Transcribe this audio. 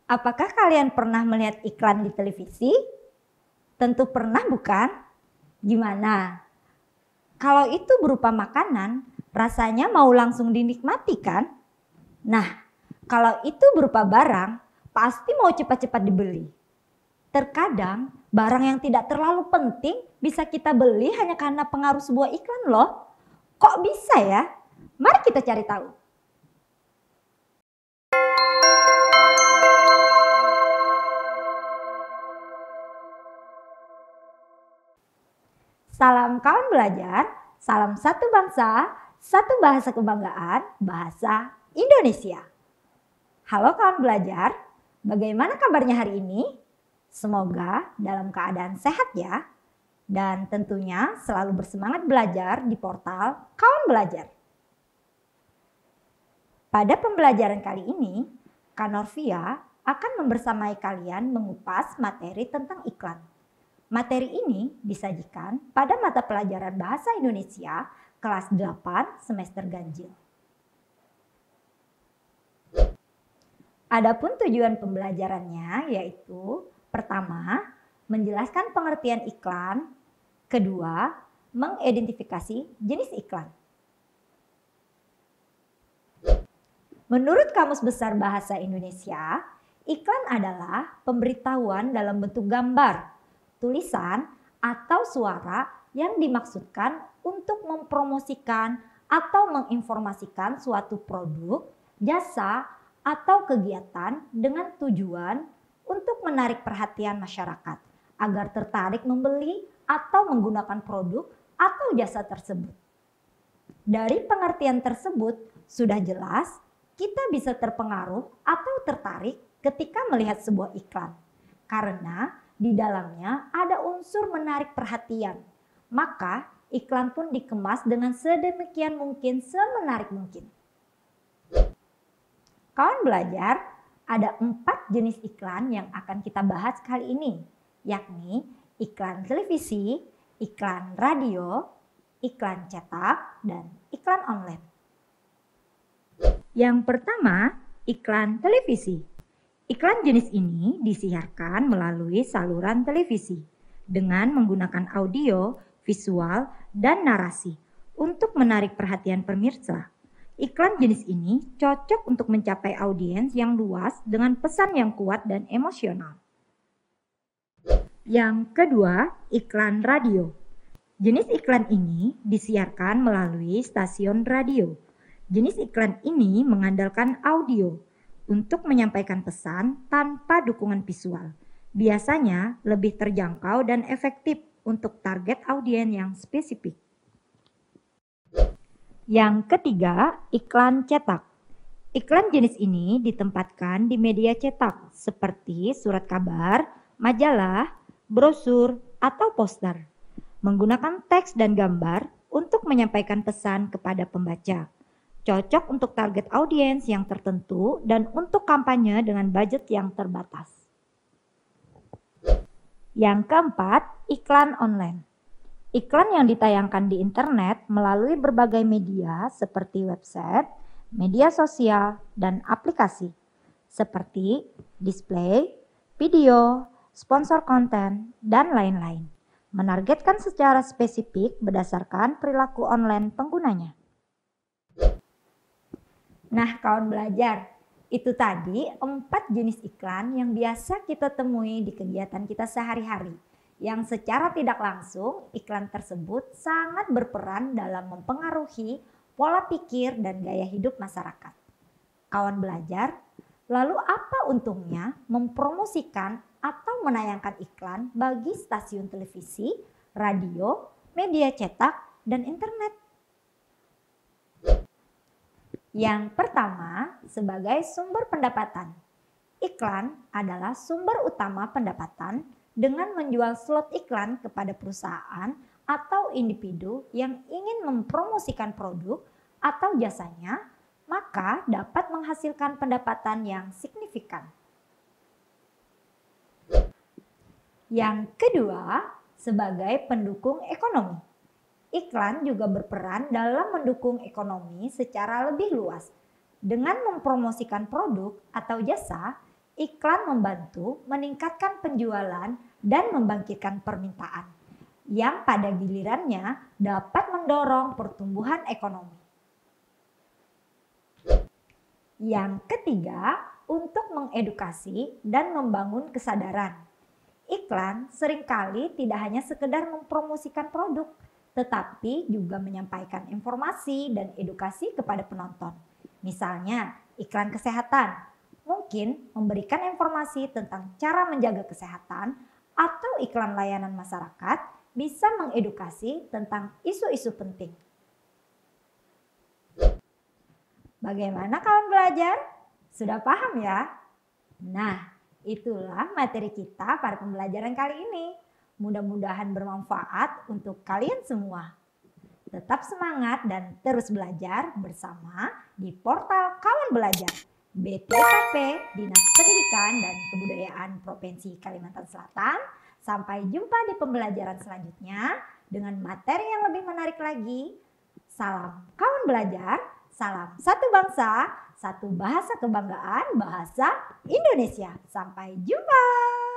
Apakah kalian pernah melihat iklan di televisi? Tentu pernah, bukan? Gimana? Kalau itu berupa makanan, rasanya mau langsung dinikmati kan? Nah, kalau itu berupa barang, pasti mau cepat-cepat dibeli. Terkadang barang yang tidak terlalu penting bisa kita beli hanya karena pengaruh sebuah iklan loh. Kok bisa ya? Mari kita cari tahu. Salam kawan belajar, salam satu bangsa, satu bahasa kebanggaan, bahasa Indonesia. Halo kawan belajar, bagaimana kabarnya hari ini? Semoga dalam keadaan sehat ya. Dan tentunya selalu bersemangat belajar di portal Kawan Belajar. Pada pembelajaran kali ini, Kak Norvia akan membersamai kalian mengupas materi tentang iklan. Materi ini disajikan pada mata pelajaran Bahasa Indonesia kelas 8 semester ganjil. Adapun tujuan pembelajarannya yaitu pertama, menjelaskan pengertian iklan, kedua, mengidentifikasi jenis iklan. Menurut Kamus Besar Bahasa Indonesia, iklan adalah pemberitahuan dalam bentuk gambar, tulisan, atau suara yang dimaksudkan untuk mempromosikan atau menginformasikan suatu produk, jasa, atau kegiatan dengan tujuan untuk menarik perhatian masyarakat agar tertarik membeli atau menggunakan produk atau jasa tersebut. Dari pengertian tersebut sudah jelas kita bisa terpengaruh atau tertarik ketika melihat sebuah iklan karena di dalamnya ada unsur menarik perhatian. Maka iklan pun dikemas dengan sedemikian mungkin, semenarik mungkin. Kawan belajar, ada 4 jenis iklan yang akan kita bahas kali ini, yakni iklan televisi, iklan radio, iklan cetak, dan iklan online. Yang pertama, iklan televisi. Iklan jenis ini disiarkan melalui saluran televisi dengan menggunakan audio, visual, dan narasi untuk menarik perhatian pemirsa. Iklan jenis ini cocok untuk mencapai audiens yang luas dengan pesan yang kuat dan emosional. Yang kedua, iklan radio. Jenis iklan ini disiarkan melalui stasiun radio. Jenis iklan ini mengandalkan audio untuk menyampaikan pesan tanpa dukungan visual. Biasanya lebih terjangkau dan efektif untuk target audiens yang spesifik. Yang ketiga, iklan cetak. Iklan jenis ini ditempatkan di media cetak seperti surat kabar, majalah, brosur, atau poster. Menggunakan teks dan gambar untuk menyampaikan pesan kepada pembaca. Cocok untuk target audiens yang tertentu dan untuk kampanye dengan budget yang terbatas. Yang keempat, iklan online. Iklan yang ditayangkan di internet melalui berbagai media seperti website, media sosial, dan aplikasi. Seperti display, video, sponsor konten, dan lain-lain. Menargetkan secara spesifik berdasarkan perilaku online penggunanya. Nah kawan belajar, itu tadi 4 jenis iklan yang biasa kita temui di kegiatan kita sehari-hari. Yang secara tidak langsung iklan tersebut sangat berperan dalam mempengaruhi pola pikir dan gaya hidup masyarakat. Kawan belajar, lalu apa untungnya mempromosikan atau menayangkan iklan bagi stasiun televisi, radio, media cetak, dan internet? Yang pertama, sebagai sumber pendapatan. Iklan adalah sumber utama pendapatan dengan menjual slot iklan kepada perusahaan atau individu yang ingin mempromosikan produk atau jasanya, maka dapat menghasilkan pendapatan yang signifikan. Yang kedua, sebagai pendukung ekonomi. Iklan juga berperan dalam mendukung ekonomi secara lebih luas. Dengan mempromosikan produk atau jasa, Iklan membantu meningkatkan penjualan dan membangkitkan permintaan, yang pada gilirannya dapat mendorong pertumbuhan ekonomi. Yang ketiga, untuk mengedukasi dan membangun kesadaran. Iklan seringkali tidak hanya sekedar mempromosikan produk, tetapi juga menyampaikan informasi dan edukasi kepada penonton. Misalnya, iklan kesehatan mungkin memberikan informasi tentang cara menjaga kesehatan, atau iklan layanan masyarakat bisa mengedukasi tentang isu-isu penting. Bagaimana kawan belajar? Sudah paham ya? Nah, itulah materi kita pada pembelajaran kali ini. Mudah-mudahan bermanfaat untuk kalian semua. Tetap semangat dan terus belajar bersama di portal Kawan Belajar BTKP Dinas Pendidikan dan Kebudayaan Provinsi Kalimantan Selatan. Sampai jumpa di pembelajaran selanjutnya dengan materi yang lebih menarik lagi. Salam Kawan Belajar, salam satu bangsa, satu bahasa kebanggaan, bahasa Indonesia. Sampai jumpa.